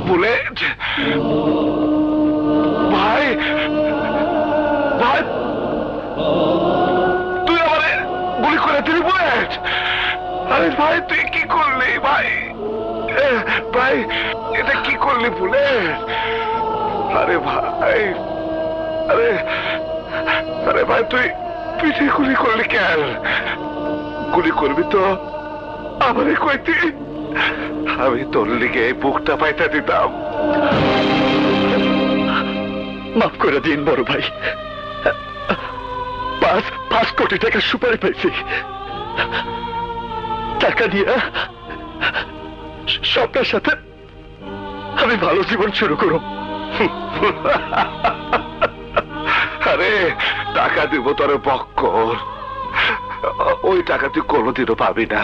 Bullet ভাই, ভাই তুই আমারে গুলি করে দিলি বুলেট। আরে ভাই তুই কি করলি ভাই? ভাই এটা কি করলি বুলেট? আরে ভাই, আরে আরে ভাই তুই পিঠে গুলি করলি কেন? গুলি করবি তো আমারে কইতি, আমি তোর লিগে এই বুকটা পাইতে দিতাম। মাফ করে দিন বড় ভাই, 5 কোটি টাকা সুপারি পাইছি, টাকা দিয়ে স্বপ্নের সাথে আমি ভালো জীবন শুরু করব। আরে টাকা দিব তোর বক্কর, ওই টাকা তুই কোনোদিনও পাবি না।